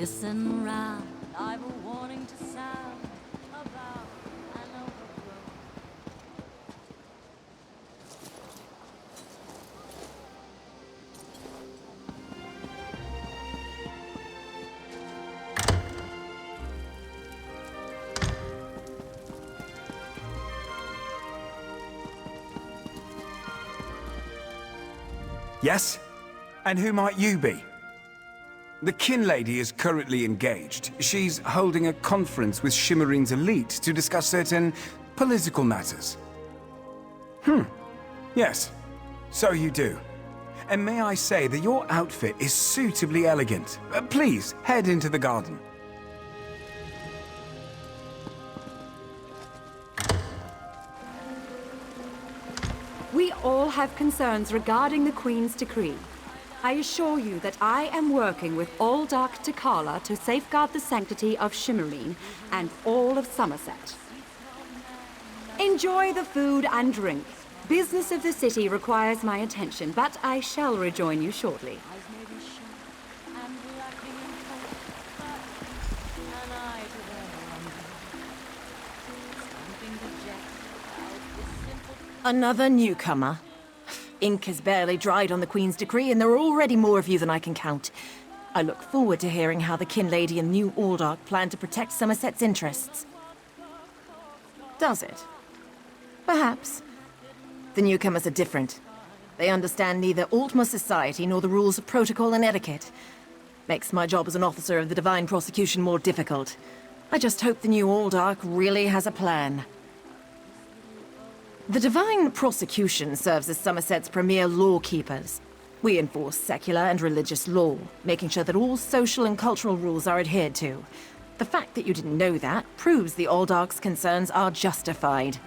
Listen round, I've a warning to sound about an overgrown. Yes? And who might you be? The Kin Lady is currently engaged. She's holding a conference with Shimmerine's elite to discuss certain political matters. Yes. So you do. And may I say that your outfit is suitably elegant. Please, head into the garden. We all have concerns regarding the Queen's decree. I assure you that I am working with all Dark Takala to safeguard the sanctity of Shimmerine and all of Somerset. Enjoy the food and drink. Business of the city requires my attention, but I shall rejoin you shortly. Another newcomer. Ink has barely dried on the Queen's decree, and there are already more of you than I can count. I look forward to hearing how the Kin Lady and New Aldark plan to protect Somerset's interests. Does it? Perhaps. The newcomers are different. They understand neither Altmer society nor the rules of protocol and etiquette. Makes my job as an officer of the Divine Prosecution more difficult. I just hope the New Aldark really has a plan. The Divine Prosecution serves as Somerset's premier lawkeepers. We enforce secular and religious law, making sure that all social and cultural rules are adhered to. The fact that you didn't know that proves the Aldark's concerns are justified.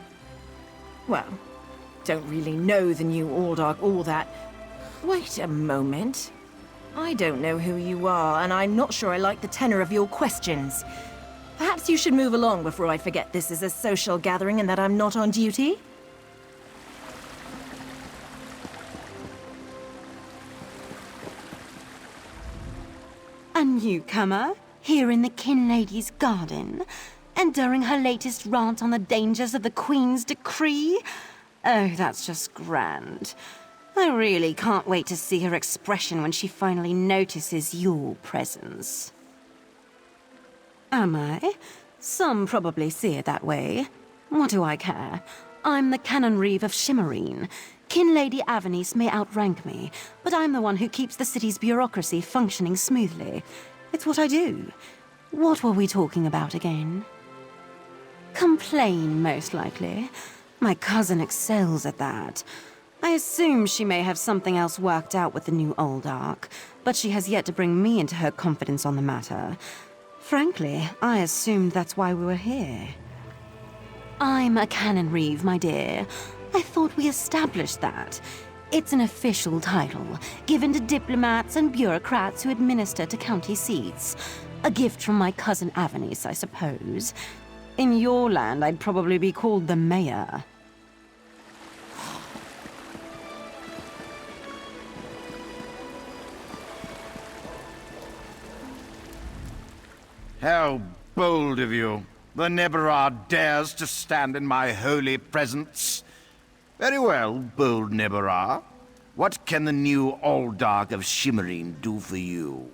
Well, don't really know the New Aldark all that. Wait a moment. I don't know who you are, and I'm not sure I like the tenor of your questions. Perhaps you should move along before I forget this is a social gathering and that I'm not on duty? A newcomer, here in the Kin Lady's garden, and during her latest rant on the dangers of the Queen's decree? Oh, that's just grand. I really can't wait to see her expression when she finally notices your presence. Am I? Some probably see it that way. What do I care? I'm the Canon Reeve of Shimmerine. Kin Lady Avanice may outrank me, but I'm the one who keeps the city's bureaucracy functioning smoothly. It's what I do. What were we talking about again? Complain, most likely. My cousin excels at that. I assume she may have something else worked out with the New Aldark, but she has yet to bring me into her confidence on the matter. Frankly, I assumed that's why we were here. I'm a Canon Reeve, my dear. I thought we established that. It's an official title, given to diplomats and bureaucrats who administer to county seats. A gift from my cousin Avanice, I suppose. In your land, I'd probably be called the mayor. How bold of you. The Neberah dares to stand in my holy presence. Very well, bold Neberah. What can the New Aldark of Shimmerine do for you?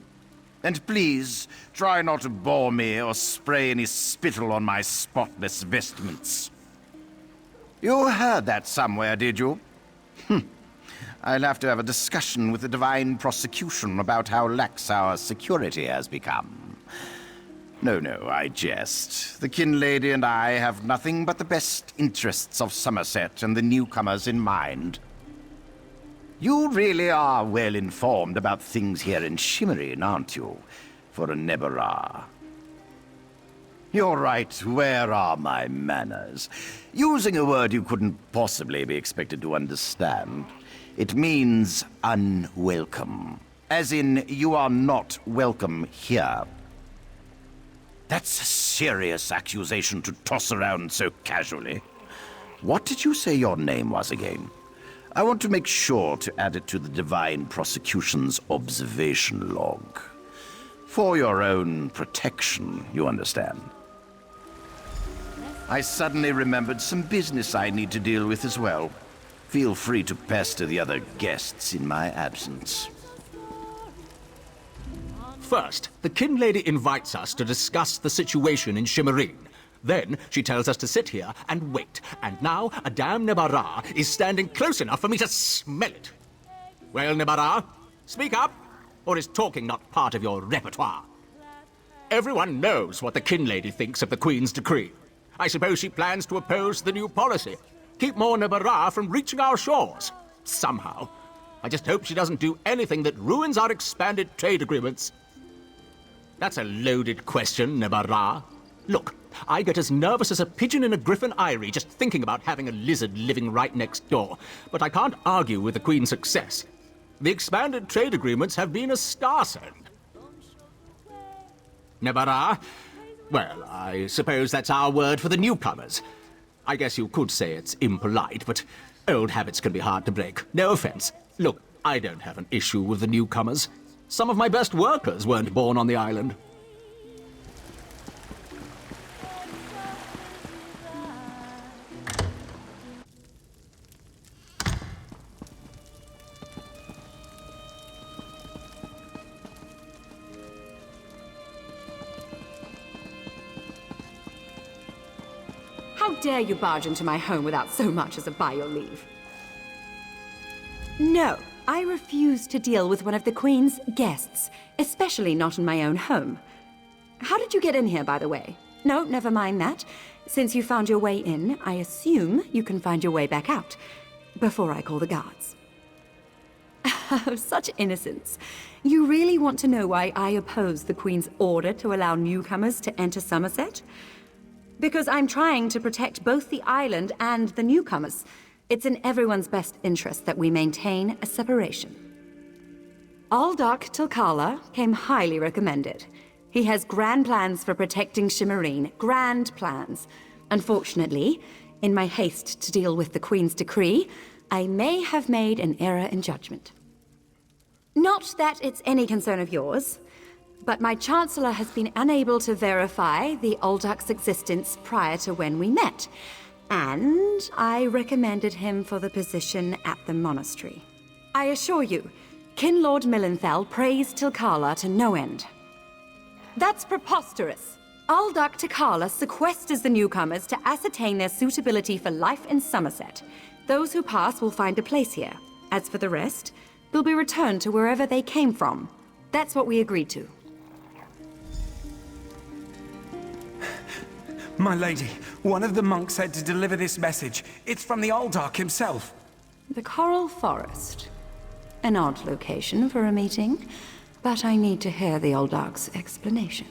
And please, try not to bore me or spray any spittle on my spotless vestments. You heard that somewhere, did you? I'll have to have a discussion with the Divine Prosecution about how lax our security has become. No, I jest. The Kin Lady and I have nothing but the best interests of Somerset and the newcomers in mind. You really are well informed about things here in Shimmerine, aren't you? For a Neberah. You're right, where are my manners? Using a word you couldn't possibly be expected to understand. It means unwelcome. As in, you are not welcome here. That's a serious accusation to toss around so casually. What did you say your name was again? I want to make sure to add it to the Divine Prosecution's observation log. For your own protection, you understand. I suddenly remembered some business I need to deal with as well. Feel free to pester the other guests in my absence. First, the Kin Lady invites us to discuss the situation in Shimmerine. Then, she tells us to sit here and wait. And now, Madame Nebara is standing close enough for me to smell it. Well, Nebara, speak up, or is talking not part of your repertoire? Everyone knows what the Kin Lady thinks of the Queen's decree. I suppose she plans to oppose the new policy. Keep more Nebara from reaching our shores. Somehow. I just hope she doesn't do anything that ruins our expanded trade agreements. That's a loaded question, Nebara. Look, I get as nervous as a pigeon in a griffin eyrie just thinking about having a lizard living right next door. But I can't argue with the Queen's success. The expanded trade agreements have been a star send. Nebara? Well, I suppose that's our word for the newcomers. I guess you could say it's impolite, but old habits can be hard to break. No offense. Look, I don't have an issue with the newcomers. Some of my best workers weren't born on the island. How dare you barge into my home without so much as a by your leave? No, I refuse to deal with one of the Queen's guests, especially not in my own home. How did you get in here, by the way? No, never mind that. Since you found your way in, I assume you can find your way back out, before I call the guards. Such innocence. You really want to know why I oppose the Queen's order to allow newcomers to enter Somerset? Because I'm trying to protect both the island and the newcomers. It's in everyone's best interest that we maintain a separation. Aldark Tilkala came highly recommended. He has grand plans for protecting Shimmerine. Grand plans. Unfortunately, in my haste to deal with the Queen's decree, I may have made an error in judgment. Not that it's any concern of yours, but my Chancellor has been unable to verify the Aldark's existence prior to when we met, and I recommended him for the position at the monastery. I assure you, Kin Lord Millenthal praised Tilkala to no end. That's preposterous. Aldark Tilkala sequesters the newcomers to ascertain their suitability for life in Somerset. Those who pass will find a place here. As for the rest, they'll be returned to wherever they came from. That's what we agreed to. My lady, one of the monks said to deliver this message. It's from the Aldark himself. The Coral Forest. An odd location for a meeting, but I need to hear the Aldark's explanation.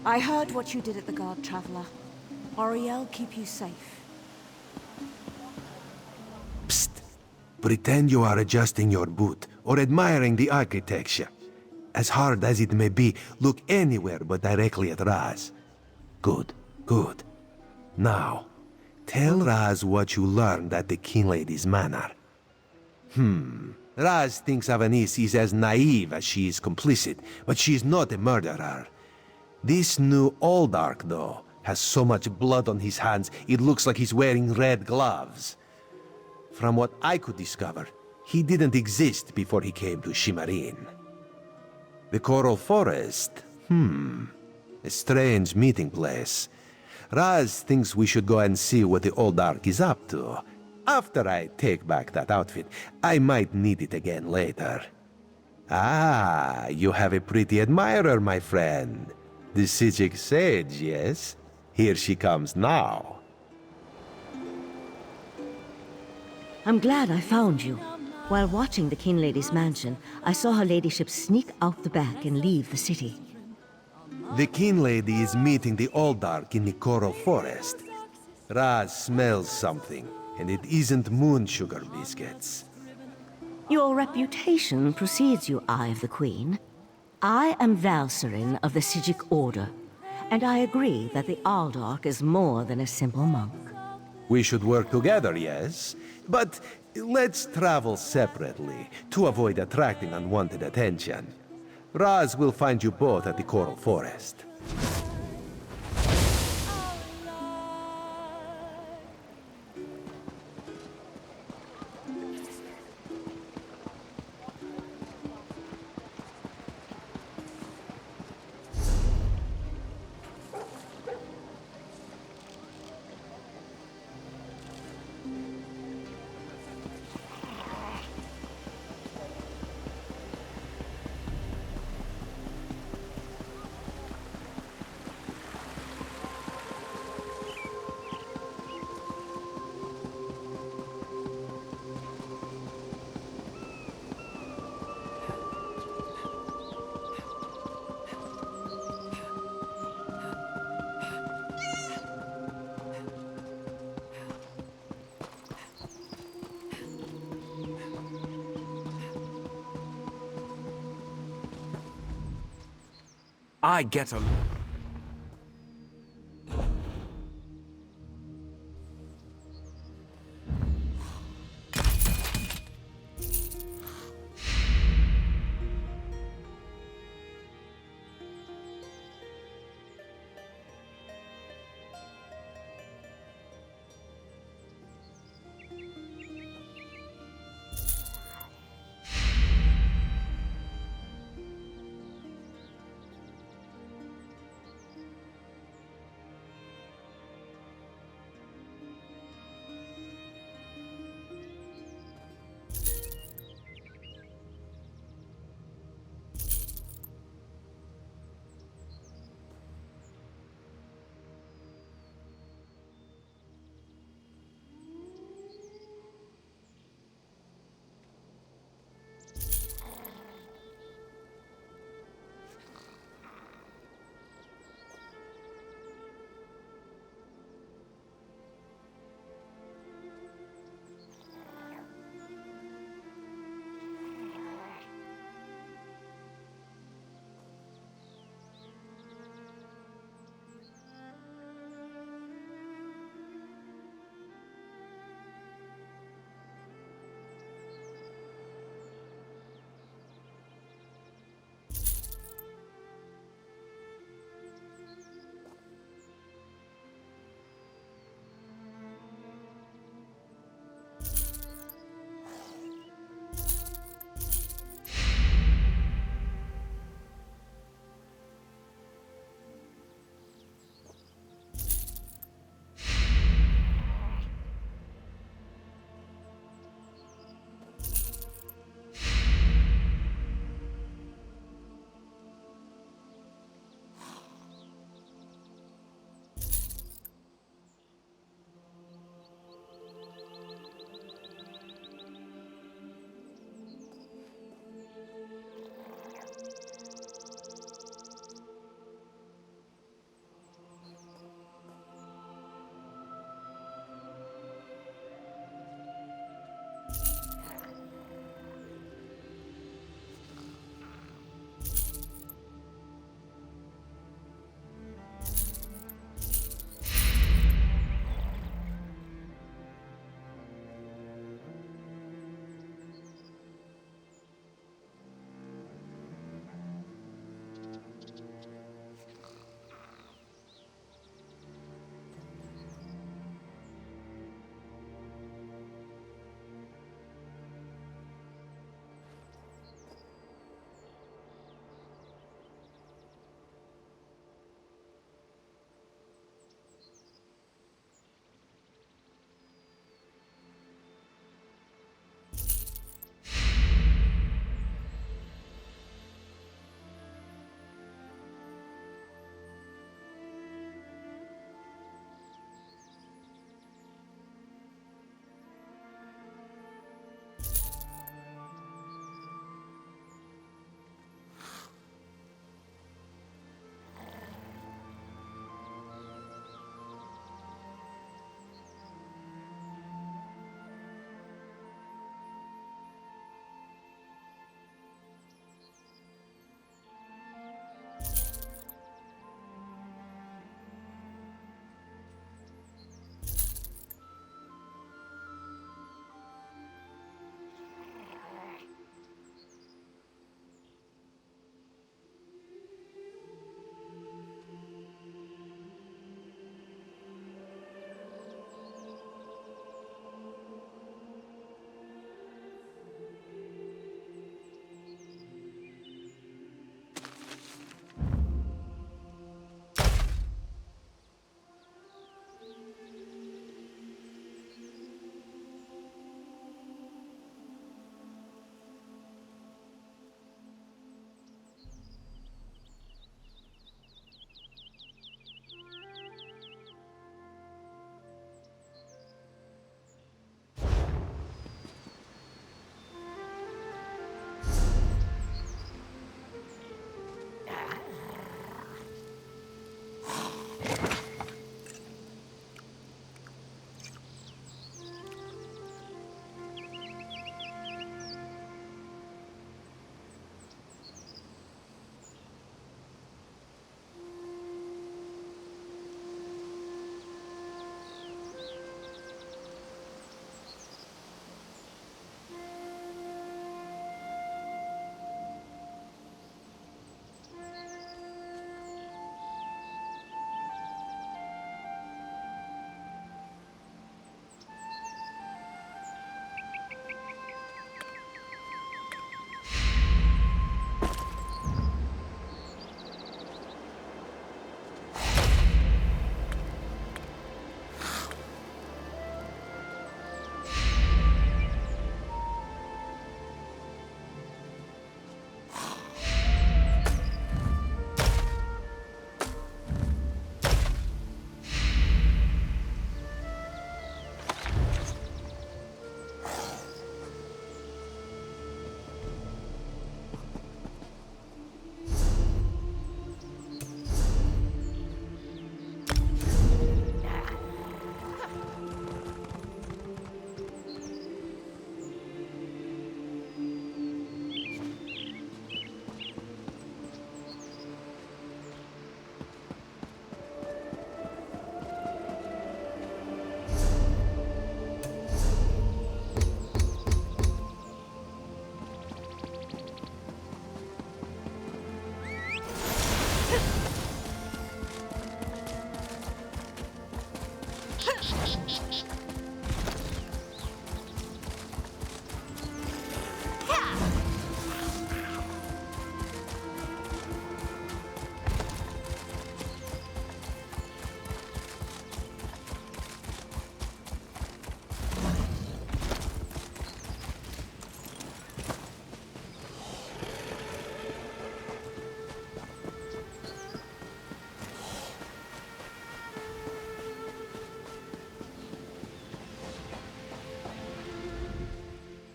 I heard what you did at the Guard, Traveler. Oriel keep you safe. Psst. Pretend you are adjusting your boot or admiring the architecture. As hard as it may be, look anywhere but directly at Raz. Good, good. Now, tell Raz what you learned at the Kin Lady's manor. Raz thinks Avanis is as naive as she is complicit, but she's not a murderer. This new Aldark, though, has so much blood on his hands, it looks like he's wearing red gloves. From what I could discover, he didn't exist before he came to Shimmerine. The Coral Forest? A strange meeting place. Raz thinks we should go and see what the Aldark is up to. After I take back that outfit, I might need it again later. Ah, you have a pretty admirer, my friend. The Psijic Sage, yes? Here she comes now. I'm glad I found you. While watching the Kin Lady's mansion, I saw her ladyship sneak out the back and leave the city. The Kin Lady is meeting the Aldark in the Coral Forest. Raz smells something, and it isn't moon sugar biscuits. Your reputation precedes you, Eye of the Queen. I am Valserin of the Sijic Order, and I agree that the Aldark is more than a simple monk. We should work together, yes? But let's travel separately, to avoid attracting unwanted attention. Raz will find you both at the Coral Forest. I get a...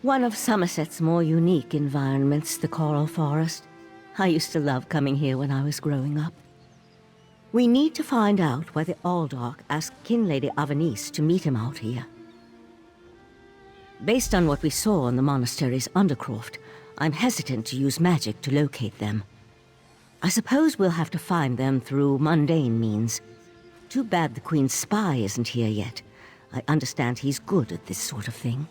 One of Somerset's more unique environments, the Coral Forest. I used to love coming here when I was growing up. We need to find out why the Aldark asked Kinlady Avanice to meet him out here. Based on what we saw in the monastery's undercroft, I'm hesitant to use magic to locate them. I suppose we'll have to find them through mundane means. Too bad the Queen's spy isn't here yet. I understand he's good at this sort of thing.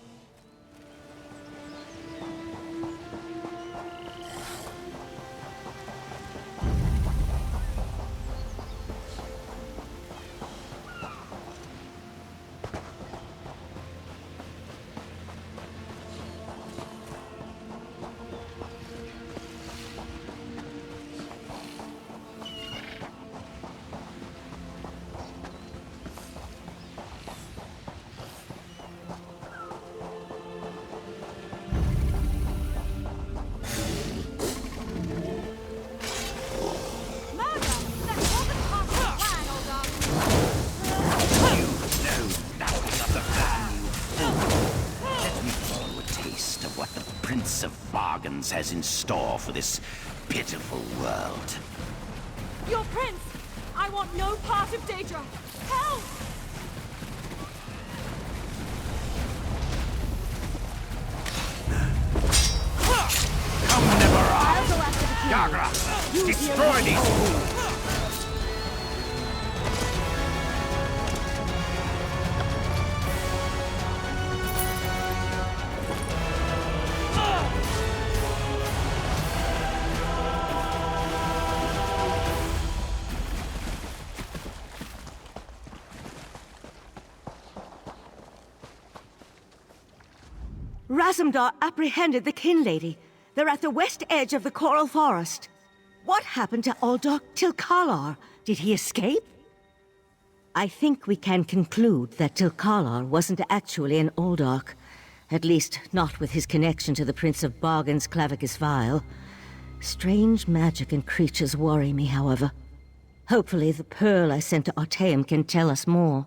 Has in store for this pitiful world. Your prince! I want no part of Daedra! Help! Come, Neverard! Yagra! Destroy these fools! Razumdar apprehended the Kinlady. They're at the west edge of the Coral Forest. What happened to Aldark Tilkalar? Did he escape? I think we can conclude that Tilkalar wasn't actually an Aldark. At least, not with his connection to the Prince of Bargain's Clavicus Vial. Strange magic and creatures worry me, however. Hopefully the pearl I sent to Artaeum can tell us more.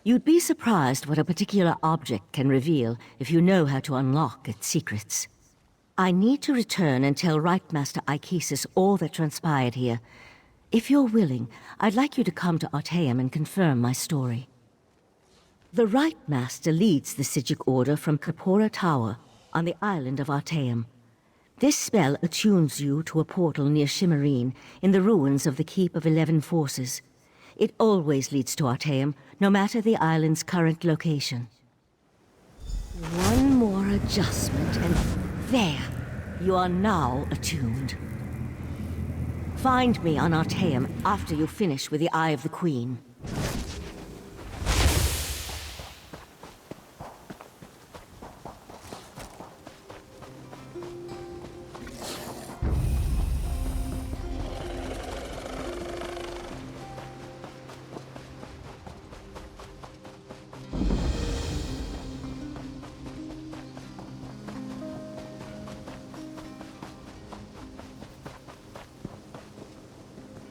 You'd be surprised what a particular object can reveal if you know how to unlock its secrets. I need to return and tell Right Master Aikesis all that transpired here. If you're willing, I'd like you to come to Artaeum and confirm my story. The Right Master leads the Psijic Order from Kapora Tower on the island of Artaeum. This spell attunes you to a portal near Shimmerine in the ruins of the Keep of 11 Forces. It always leads to Artaeum, no matter the island's current location. One more adjustment and there! You are now attuned. Find me on Artaeum after you finish with the Eye of the Queen.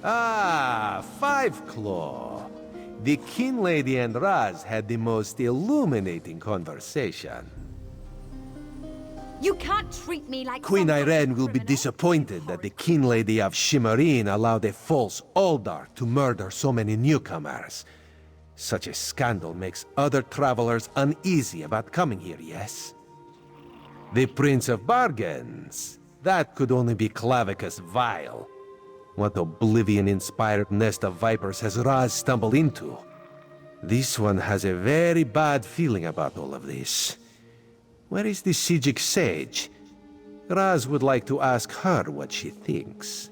Ah, Five Claw. The Kinlady and Raz had the most illuminating conversation. You can't treat me like Queen some sort of Irene will be criminal. disappointed that the Kinlady of Shimmerine allowed a false Aldark to murder so many newcomers. Such a scandal makes other travelers uneasy about coming here, yes? The Prince of Bargains. That could only be Clavicus Vial. What oblivion-inspired nest of vipers has Raz stumbled into? This one has a very bad feeling about all of this. Where is the Psijic Sage? Raz would like to ask her what she thinks.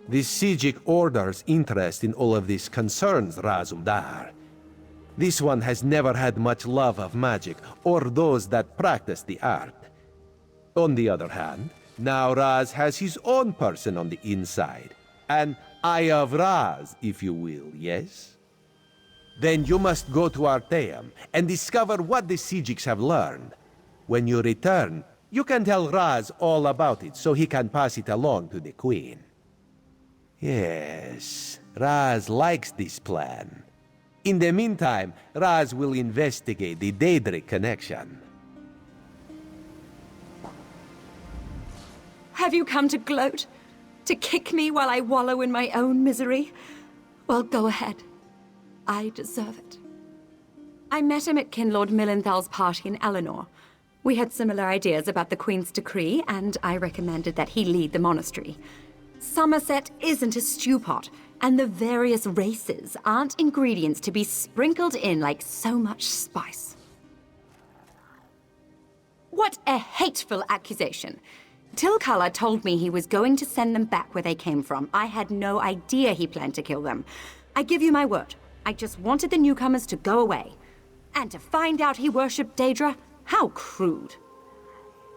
The Psijic Order's interest in all of this concerns Razumdar. This one has never had much love of magic, or those that practice the art. On the other hand, now Raz has his own person on the inside. An Eye of Raz, if you will, yes? Then you must go to Artaeum and discover what the Psijics have learned. When you return, you can tell Raz all about it so he can pass it along to the Queen. Yes, Raz likes this plan. In the meantime, Raz will investigate the Daedric connection. Have you come to gloat? To kick me while I wallow in my own misery? Well, go ahead. I deserve it. I met him at Kinlord Millenthal's party in Eleanor. We had similar ideas about the Queen's decree, and I recommended that he lead the monastery. Somerset isn't a stew pot, and the various races aren't ingredients to be sprinkled in like so much spice. What a hateful accusation! Tilcala told me he was going to send them back where they came from. I had no idea he planned to kill them. I give you my word. I just wanted the newcomers to go away. And to find out he worshipped Daedra? How crude.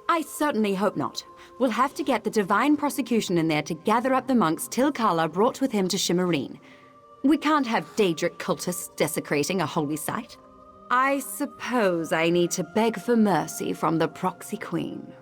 I certainly hope not. We'll have to get the Divine Prosecution in there to gather up the monks Tilcala brought with him to Shimmerine. We can't have Daedric cultists desecrating a holy site. I suppose I need to beg for mercy from the proxy queen.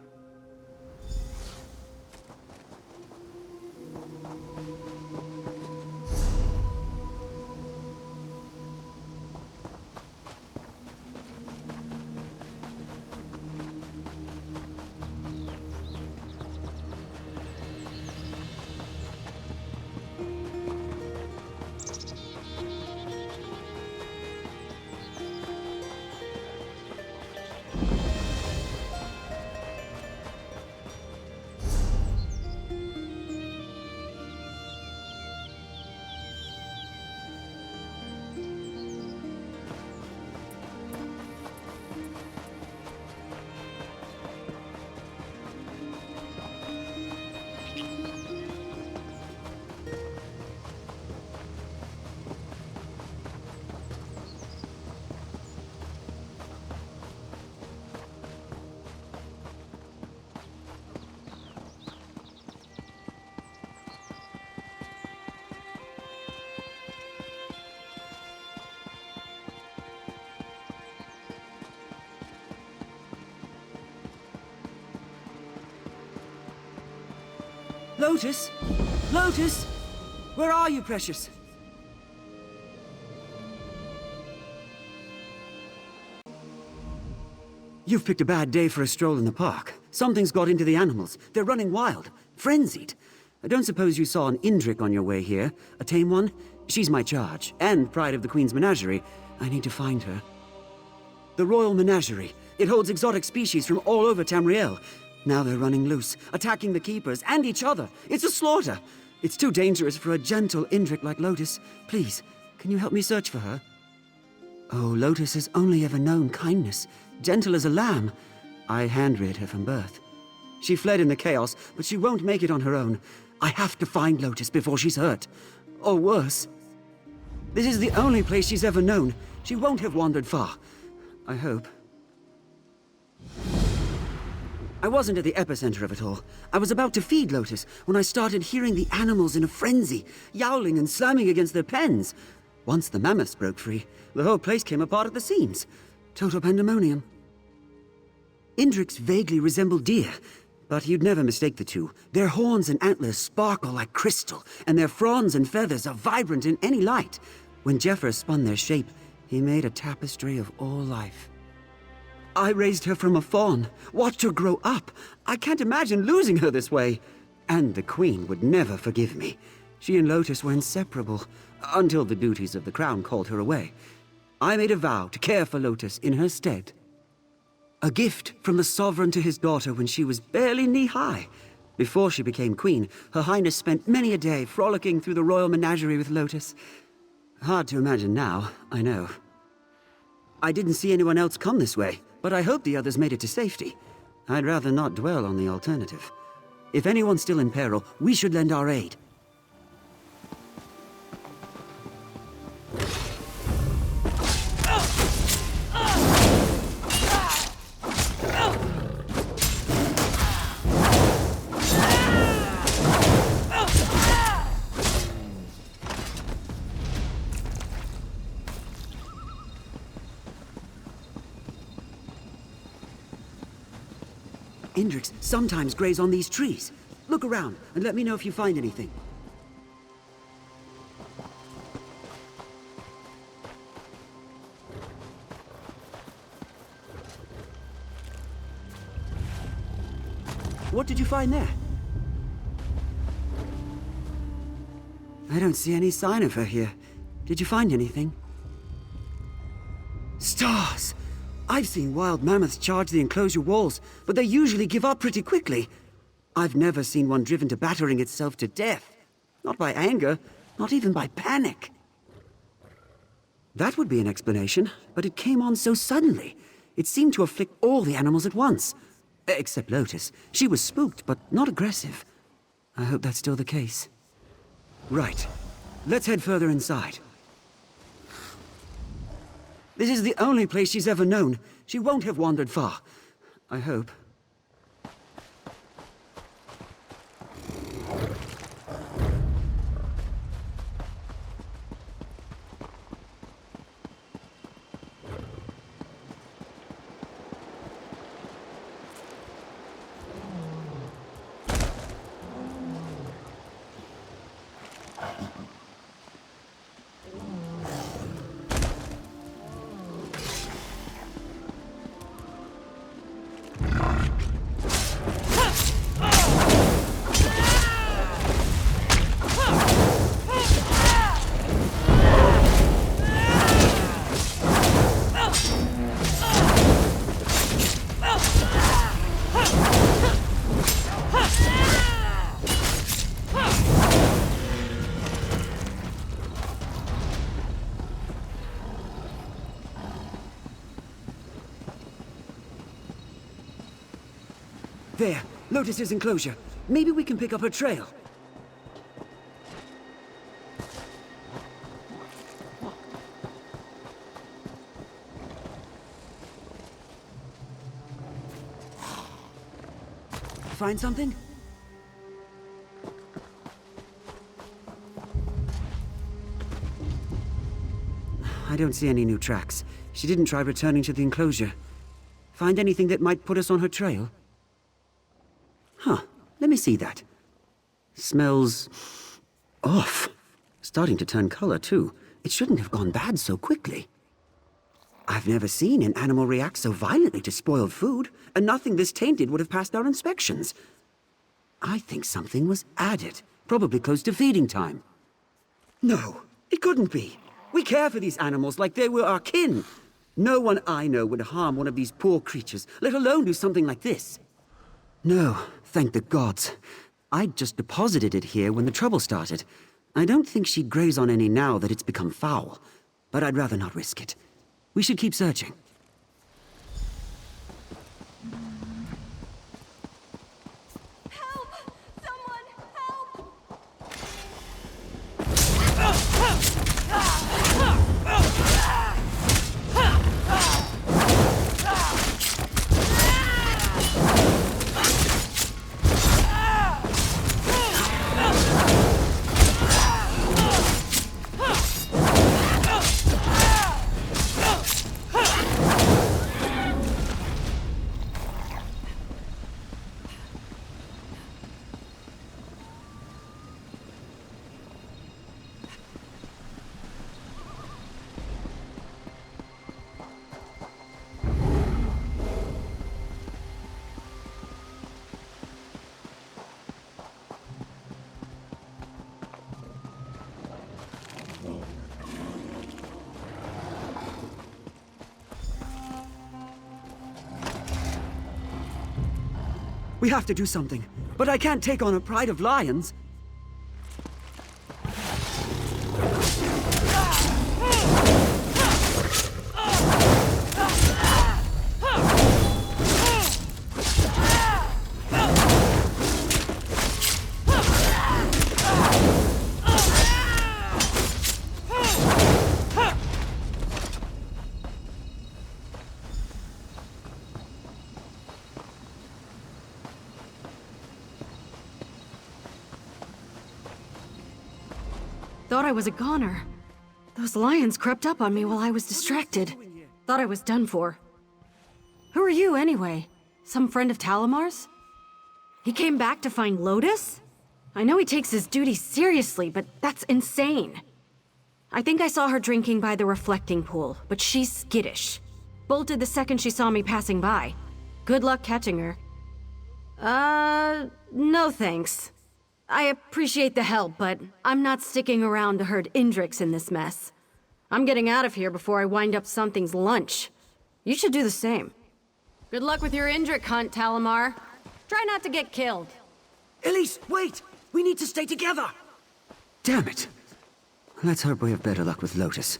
Lotus? Lotus? Where are you, precious? You've picked a bad day for a stroll in the park. Something's got into the animals. They're running wild. Frenzied. I don't suppose you saw an Indrik on your way here. A tame one? She's my charge, and pride of the Queen's menagerie. I need to find her. The Royal Menagerie. It holds exotic species from all over Tamriel. Now they're running loose, attacking the keepers and each other. It's a slaughter. It's too dangerous for a gentle Indrik like Lotus. Please, can you help me search for her? Oh, Lotus has only ever known kindness, gentle as a lamb. I hand-reared her from birth. She fled in the chaos, but she won't make it on her own. I have to find Lotus before she's hurt. Or worse. This is the only place she's ever known. She won't have wandered far. I hope. I wasn't at the epicenter of it all. I was about to feed Lotus when I started hearing the animals in a frenzy, yowling and slamming against their pens. Once the mammoths broke free, the whole place came apart at the seams. Total pandemonium. Indriks vaguely resemble deer, but you'd never mistake the two. Their horns and antlers sparkle like crystal, and their fronds and feathers are vibrant in any light. When Jeffers spun their shape, he made a tapestry of all life. I raised her from a fawn, watched her grow up. I can't imagine losing her this way. And the Queen would never forgive me. She and Lotus were inseparable, until the duties of the crown called her away. I made a vow to care for Lotus in her stead. A gift from the sovereign to his daughter when she was barely knee-high. Before she became queen, Her Highness spent many a day frolicking through the royal menagerie with Lotus. Hard to imagine now, I know. I didn't see anyone else come this way, but I hope the others made it to safety. I'd rather not dwell on the alternative. If anyone's still in peril, we should lend our aid. Indriks sometimes graze on these trees. Look around and let me know if you find anything. What did you find there? I don't see any sign of her here. Did you find anything? Stars! I've seen wild mammoths charge the enclosure walls, but they usually give up pretty quickly. I've never seen one driven to battering itself to death. Not by anger, not even by panic. That would be an explanation, but it came on so suddenly. It seemed to afflict all the animals at once. Except Lotus. She was spooked, but not aggressive. I hope that's still the case. Right. Let's head further inside. This is the only place she's ever known. She won't have wandered far. I hope. There, Lotus's enclosure. Maybe we can pick up her trail. Find something? I don't see any new tracks. She didn't try returning to the enclosure. Find anything that might put us on her trail? Huh, let me see that. Smells off. Starting to turn color, too. It shouldn't have gone bad so quickly. I've never seen an animal react so violently to spoiled food, and nothing this tainted would have passed our inspections. I think something was added, probably close to feeding time. No, it couldn't be. We care for these animals like they were our kin. No one I know would harm one of these poor creatures, let alone do something like this. No, thank the gods. I'd just deposited it here when the trouble started. I don't think she'd graze on any now that it's become foul, but I'd rather not risk it. We should keep searching. Help! Someone, help! We have to do something, but I can't take on a pride of lions. Thought I was a goner. Those lions crept up on me while I was distracted. Thought I was done for. Who are you, anyway? Some friend of Talamar's? He came back to find Lotus? I know he takes his duties seriously, but that's insane. I think I saw her drinking by the reflecting pool, but she's skittish. Bolted the second she saw me passing by. Good luck catching her. No thanks. I appreciate the help, but I'm not sticking around to herd Indrix in this mess. I'm getting out of here before I wind up something's lunch. You should do the same. Good luck with your Indrik hunt, Talamar. Try not to get killed. Elise, wait! We need to stay together! Damn it. Let's hope we have better luck with Lotus.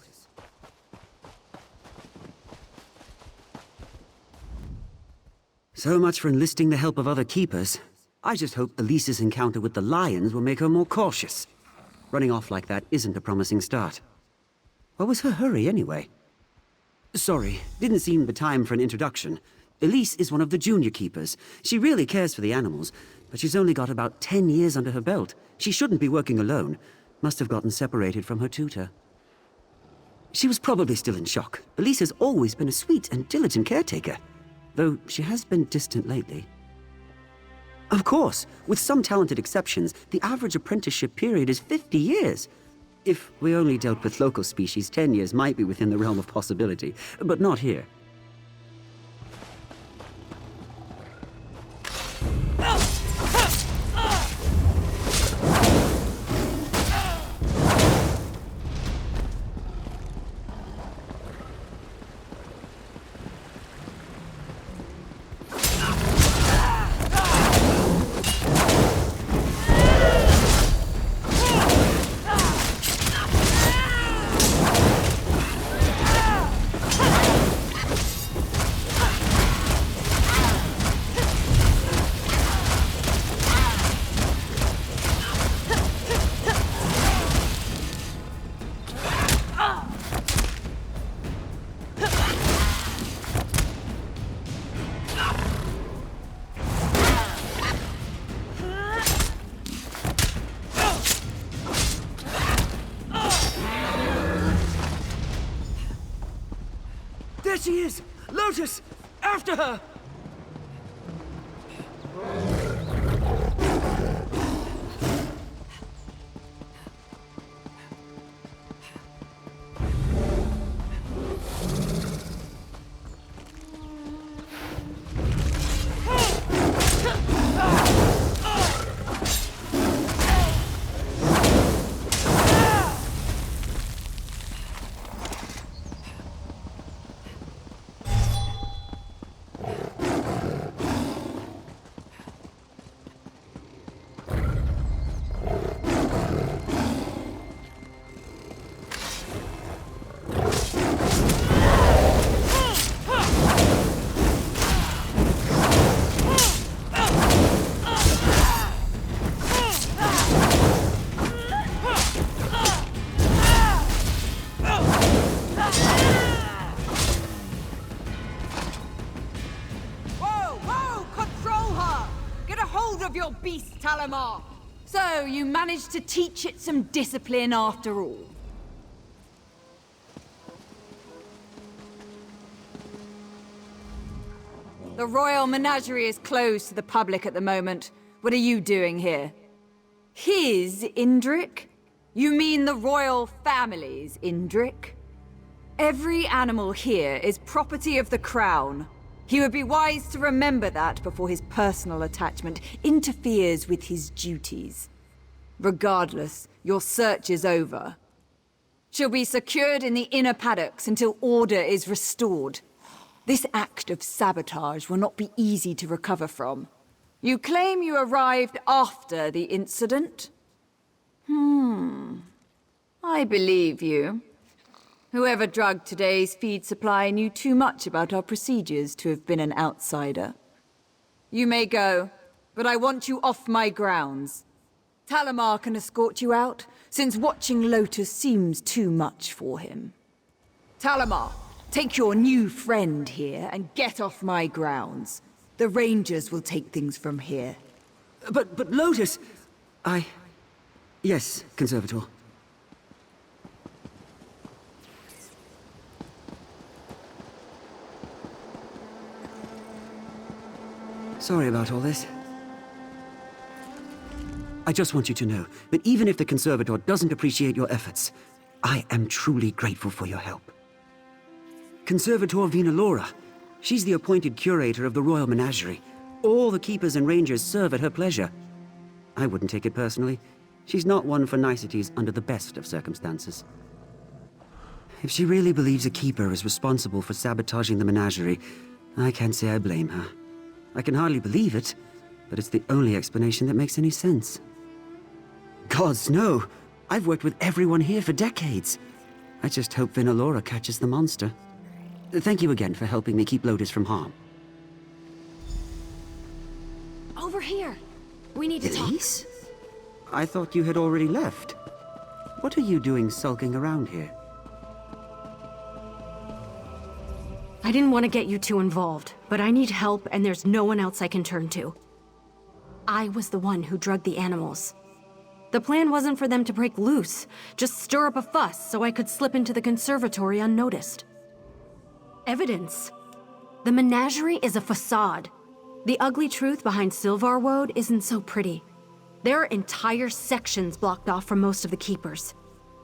So much for enlisting the help of other keepers. I just hope Elise's encounter with the lions will make her more cautious. Running off like that isn't a promising start. What was her hurry, anyway? Sorry, didn't seem the time for an introduction. Elise is one of the junior keepers. She really cares for the animals, but she's only got about 10 years under her belt. She shouldn't be working alone. Must have gotten separated from her tutor. She was probably still in shock. Elise has always been a sweet and diligent caretaker, though she has been distant lately. Of course, with some talented exceptions, the average apprenticeship period is 50 years. If we only dealt with local species, 10 years might be within the realm of possibility, but not here. There she is! Lotus! After her! Beast, Talamar! So, you managed to teach it some discipline after all. The Royal Menagerie is closed to the public at the moment. What are you doing here? His Indrik? You mean the royal family's Indrik? Every animal here is property of the Crown. He would be wise to remember that before his personal attachment interferes with his duties. Regardless, your search is over. She'll be secured in the inner paddocks until order is restored. This act of sabotage will not be easy to recover from. You claim you arrived after the incident? I believe you. Whoever drugged today's feed supply knew too much about our procedures to have been an outsider. You may go, but I want you off my grounds. Talamar can escort you out, since watching Lotus seems too much for him. Talamar, take your new friend here and get off my grounds. The Rangers will take things from here. But Lotus... Yes, Conservator. Sorry about all this. I just want you to know that even if the Conservator doesn't appreciate your efforts, I am truly grateful for your help. Conservator Vinalora. She's the appointed curator of the Royal Menagerie. All the keepers and rangers serve at her pleasure. I wouldn't take it personally. She's not one for niceties under the best of circumstances. If she really believes a keeper is responsible for sabotaging the menagerie, I can't say I blame her. I can hardly believe it, but it's the only explanation that makes any sense. Gods, no! I've worked with everyone here for decades. I just hope Vinalora catches the monster. Thank you again for helping me keep Lotus from harm. Over here. We need to talk. Elise? I thought you had already left. What are you doing sulking around here? I didn't want to get you too involved, but I need help and there's no one else I can turn to. I was the one who drugged the animals. The plan wasn't for them to break loose, just stir up a fuss so I could slip into the conservatory unnoticed. Evidence. The menagerie is a facade. The ugly truth behind Sylvar Woad isn't so pretty. There are entire sections blocked off from most of the keepers.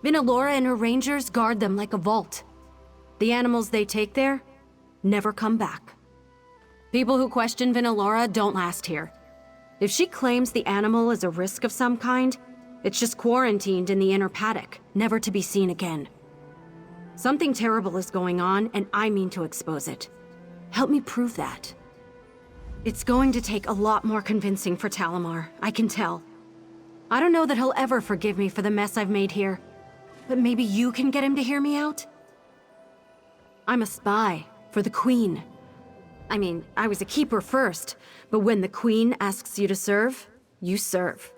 Vinalora and her rangers guard them like a vault. The animals they take there never come back. People who question Vinalora don't last here. If she claims the animal is a risk of some kind, it's just quarantined in the inner paddock, never to be seen again. Something terrible is going on, and I mean to expose it. Help me prove that. It's going to take a lot more convincing for Talamar, I can tell. I don't know that he'll ever forgive me for the mess I've made here, but maybe you can get him to hear me out? I'm a spy for the Queen. I mean, I was a keeper first, but when the Queen asks you to serve, you serve.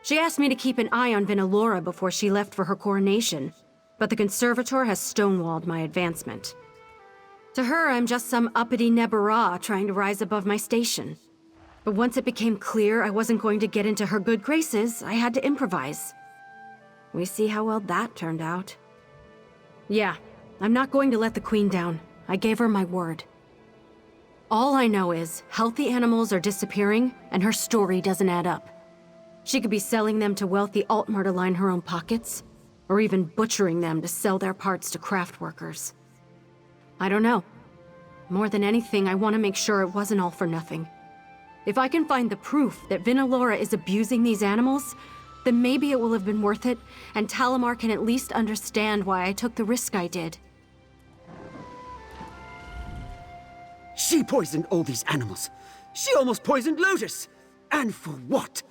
She asked me to keep an eye on Vinalora before she left for her coronation, but the Conservator has stonewalled my advancement. To her, I'm just some uppity Nebara trying to rise above my station. But once it became clear I wasn't going to get into her good graces, I had to improvise. We see how well that turned out. Yeah, I'm not going to let the Queen down. I gave her my word. All I know is, healthy animals are disappearing, and her story doesn't add up. She could be selling them to wealthy Altmer to line her own pockets, or even butchering them to sell their parts to craft workers. I don't know. More than anything, I want to make sure it wasn't all for nothing. If I can find the proof that Vinalora is abusing these animals, then maybe it will have been worth it, and Talamar can at least understand why I took the risk I did. She poisoned all these animals. She almost poisoned Lotus. And for what?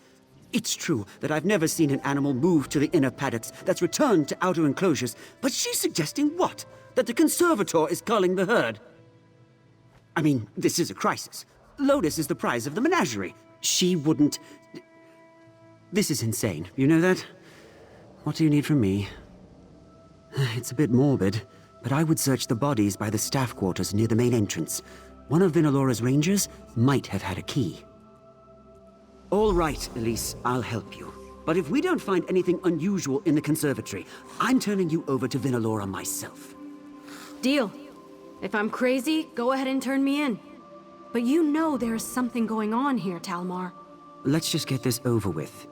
It's true that I've never seen an animal move to the inner paddocks that's returned to outer enclosures, but she's suggesting what? That the Conservator is culling the herd? I mean, this is a crisis. Lotus is the prize of the menagerie. She wouldn't... This is insane, you know that? What do you need from me? It's a bit morbid, but I would search the bodies by the staff quarters near the main entrance. One of Vinalora's rangers might have had a key. All right, Elise, I'll help you. But if we don't find anything unusual in the conservatory, I'm turning you over to Vinalora myself. Deal. If I'm crazy, go ahead and turn me in. But you know there's something going on here, Talamar. Let's just get this over with.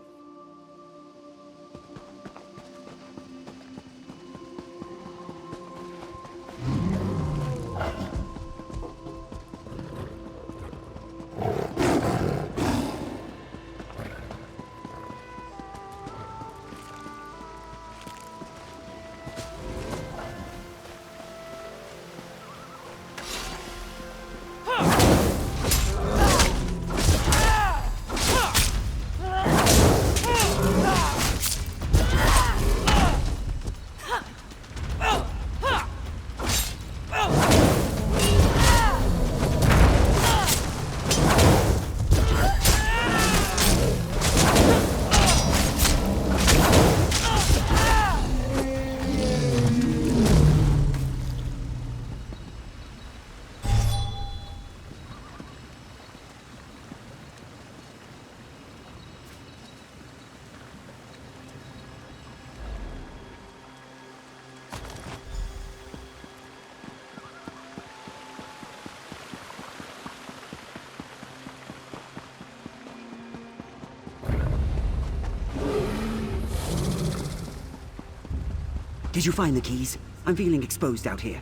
Did you find the keys? I'm feeling exposed out here.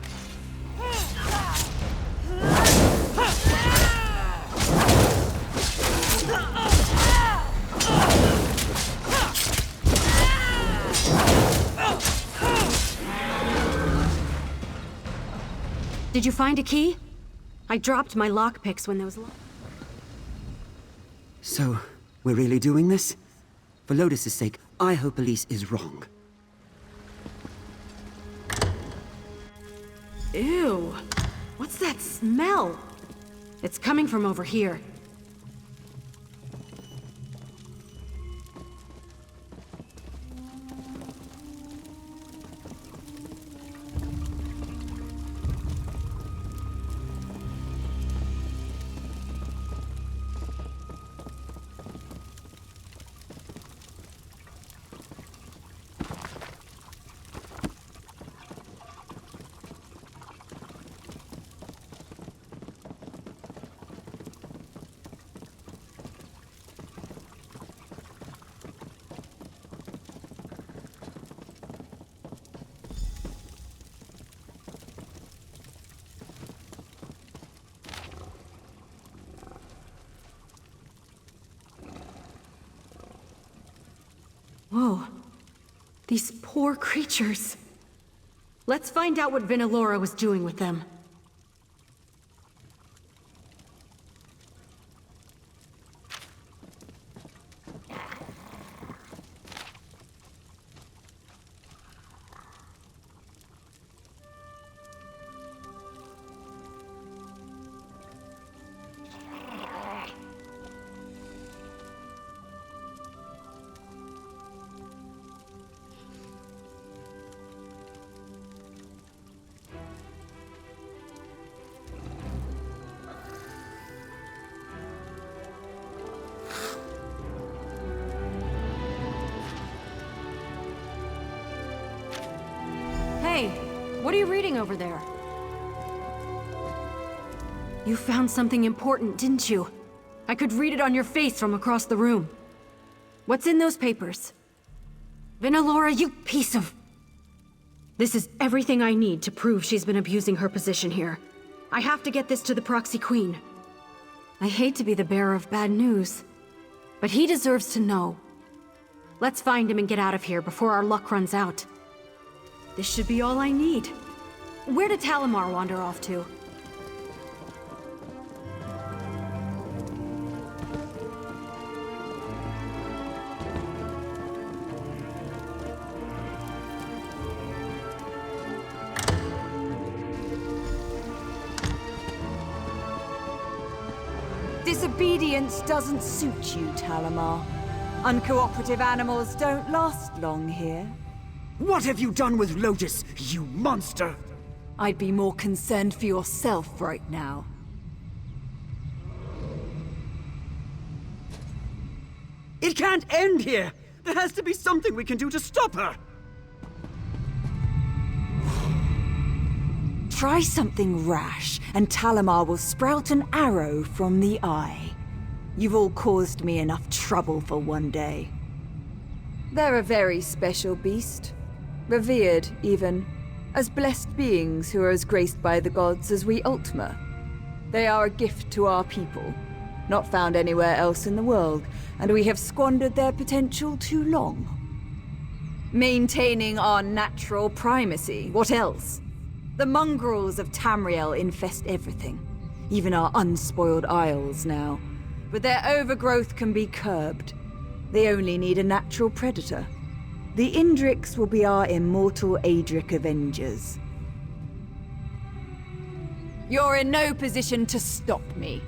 Did you find a key? I dropped my lockpicks when there was So, we're really doing this? For Lotus's sake, I hope Elise is wrong. Ew. What's that smell? It's coming from over here. Whoa. These poor creatures. Let's find out what Vinalora was doing with them. Hey, what are you reading over there? You found something important, didn't you? I could read it on your face from across the room. What's in those papers? Vinalora, you piece of... This is everything I need to prove she's been abusing her position here. I have to get this to the Proxy Queen. I hate to be the bearer of bad news, but he deserves to know. Let's find him and get out of here before our luck runs out. This should be all I need. Where did Talamar wander off to? Disobedience doesn't suit you, Talamar. Uncooperative animals don't last long here. What have you done with Lotus, you monster? I'd be more concerned for yourself right now. It can't end here! There has to be something we can do to stop her! Try something rash, and Talamar will sprout an arrow from the eye. You've all caused me enough trouble for one day. They're a very special beast. Revered, even, as blessed beings who are as graced by the gods as we Ultima. They are a gift to our people, not found anywhere else in the world, and we have squandered their potential too long. Maintaining our natural primacy, what else? The mongrels of Tamriel infest everything, even our unspoiled isles now. But their overgrowth can be curbed. They only need a natural predator. The Indrix will be our immortal Adric Avengers. You're in no position to stop me.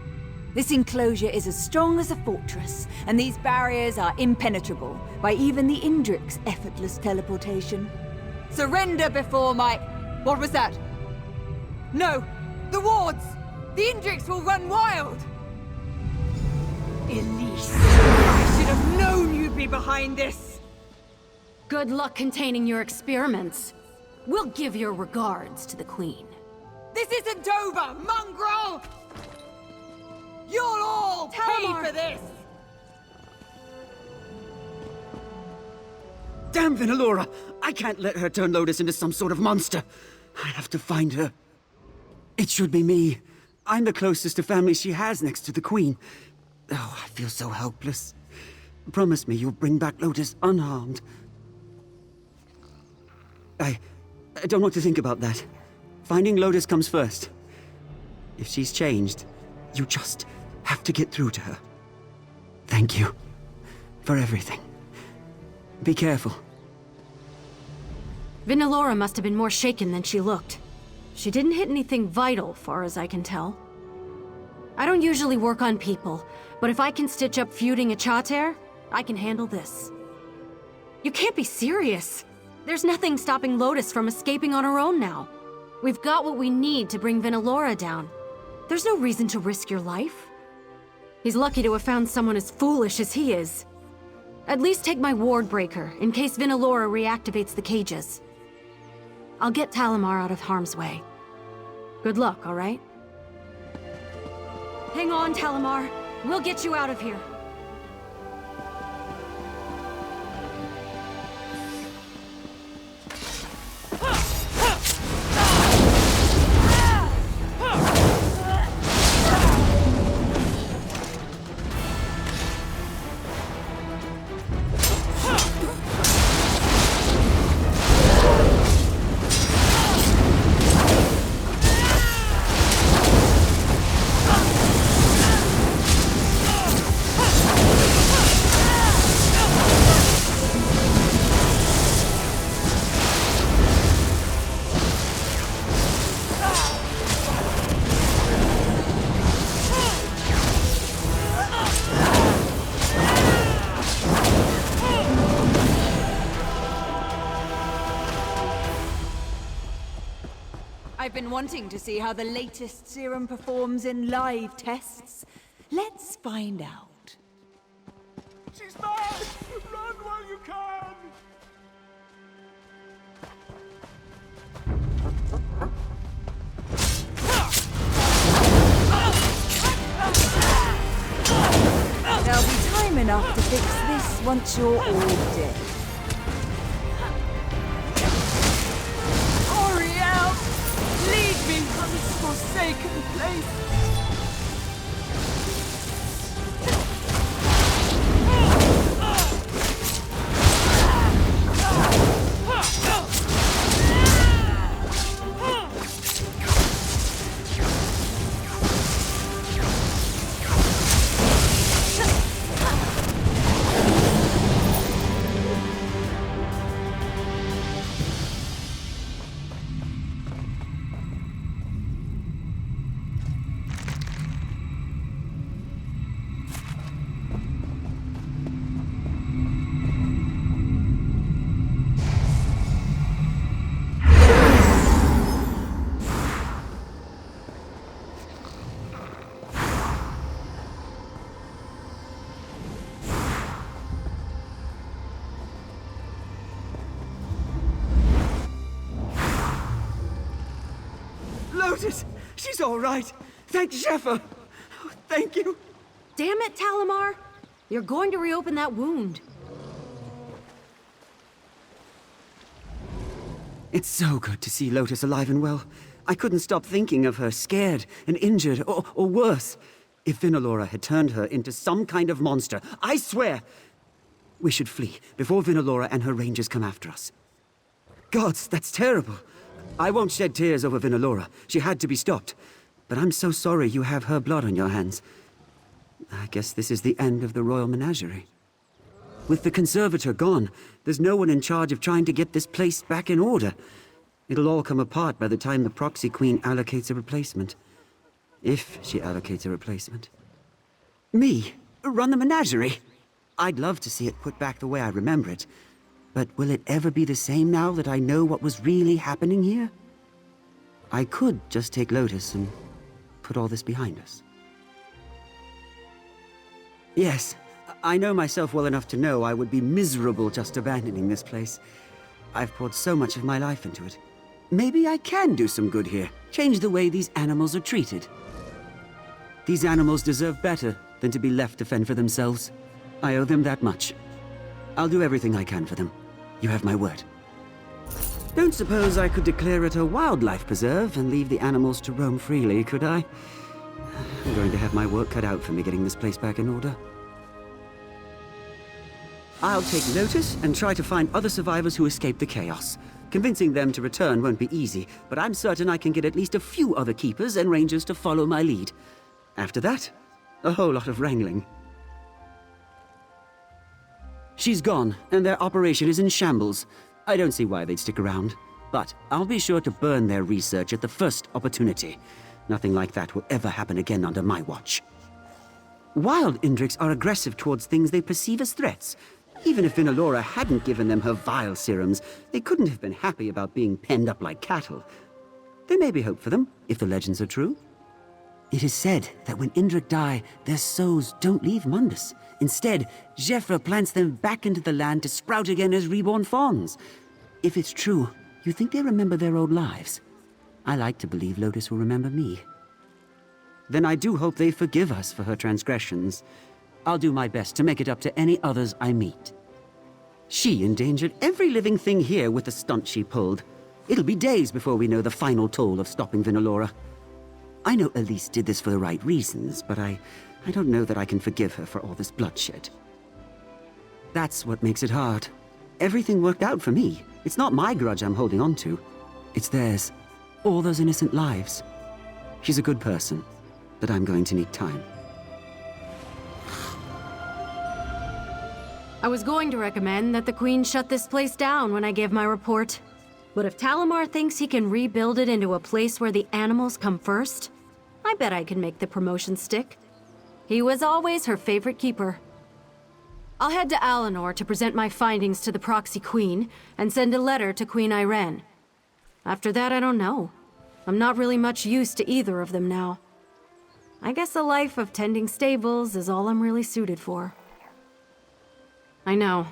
This enclosure is as strong as a fortress, and these barriers are impenetrable by even the Indrix' effortless teleportation. Surrender before my... What was that? No! The wards! The Indrix will run wild! Elise, I should have known you'd be behind this! Good luck containing your experiments. We'll give your regards to the Queen. This isn't over, mongrel! You'll all pay for this! Damn Vinalora! I can't let her turn Lotus into some sort of monster. I have to find her. It should be me. I'm the closest to family she has next to the Queen. Oh, I feel so helpless. Promise me you'll bring back Lotus unharmed. I don't want to think about that. Finding Lotus comes first. If she's changed, you just have to get through to her. Thank you for everything. Be careful. Vinalora must have been more shaken than she looked. She didn't hit anything vital, far as I can tell. I don't usually work on people, but if I can stitch up feuding Achater, I can handle this. You can't be serious. There's nothing stopping Lotus from escaping on her own now. We've got what we need to bring Vinalora down. There's no reason to risk your life. He's lucky to have found someone as foolish as he is. At least take my ward breaker, in case Vinalora reactivates the cages. I'll get Talimar out of harm's way. Good luck, all right? Hang on, Talimar. We'll get you out of here. I've been wanting to see how the latest serum performs in live tests. Let's find out. She's back! Run while you can! There'll be time enough to fix this once you're all dead. Lead me from this forsaken place! Lotus! She's all right! Thank Zephyr! Oh, thank you! Damn it, Talimar! You're going to reopen that wound. It's so good to see Lotus alive and well. I couldn't stop thinking of her scared and injured, or worse. If Vinalora had turned her into some kind of monster, I swear! We should flee before Vinalora and her rangers come after us. Gods, that's terrible. I won't shed tears over Vinalora. She had to be stopped. But I'm so sorry you have her blood on your hands. I guess this is the end of the royal menagerie. With the conservator gone, there's no one in charge of trying to get this place back in order. It'll all come apart by the time the proxy queen allocates a replacement. If she allocates a replacement. Me? Run the menagerie? I'd love to see it put back the way I remember it. But will it ever be the same now that I know what was really happening here? I could just take Lotus and put all this behind us. Yes, I know myself well enough to know I would be miserable just abandoning this place. I've poured so much of my life into it. Maybe I can do some good here. Change the way these animals are treated. These animals deserve better than to be left to fend for themselves. I owe them that much. I'll do everything I can for them. You have my word. Don't suppose I could declare it a wildlife preserve and leave the animals to roam freely, could I? I'm going to have my work cut out for me getting this place back in order. I'll take Lotus and try to find other survivors who escaped the chaos. Convincing them to return won't be easy, but I'm certain I can get at least a few other keepers and rangers to follow my lead. After that, a whole lot of wrangling. She's gone, and their operation is in shambles. I don't see why they'd stick around. But I'll be sure to burn their research at the first opportunity. Nothing like that will ever happen again under my watch. Wild Indriks are aggressive towards things they perceive as threats. Even if Vinalora hadn't given them her vile serums, they couldn't have been happy about being penned up like cattle. There may be hope for them, if the legends are true. It is said that when Indrik die, their souls don't leave Mundus. Instead, Jeffra plants them back into the land to sprout again as reborn fawns. If it's true, you think they remember their old lives? I like to believe Lotus will remember me. Then I do hope they forgive us for her transgressions. I'll do my best to make it up to any others I meet. She endangered every living thing here with the stunt she pulled. It'll be days before we know the final toll of stopping Vinalora. I know Elise did this for the right reasons, but I don't know that I can forgive her for all this bloodshed. That's what makes it hard. Everything worked out for me. It's not my grudge I'm holding on to. It's theirs. All those innocent lives. She's a good person, but I'm going to need time. I was going to recommend that the Queen shut this place down when I gave my report. But if Talamar thinks he can rebuild it into a place where the animals come first, I bet I can make the promotion stick. He was always her favorite keeper. I'll head to Alinor to present my findings to the Proxy Queen and send a letter to Queen Irene. After that, I don't know. I'm not really much use to either of them now. I guess a life of tending stables is all I'm really suited for. I know.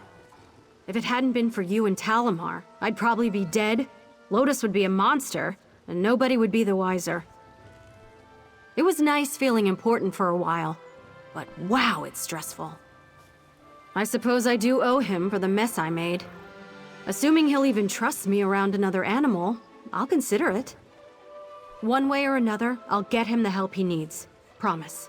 If it hadn't been for you and Talamar, I'd probably be dead, Lotus would be a monster, and nobody would be the wiser. It was nice feeling important for a while, but wow, it's stressful. I suppose I do owe him for the mess I made. Assuming he'll even trust me around another animal, I'll consider it. One way or another, I'll get him the help he needs. Promise.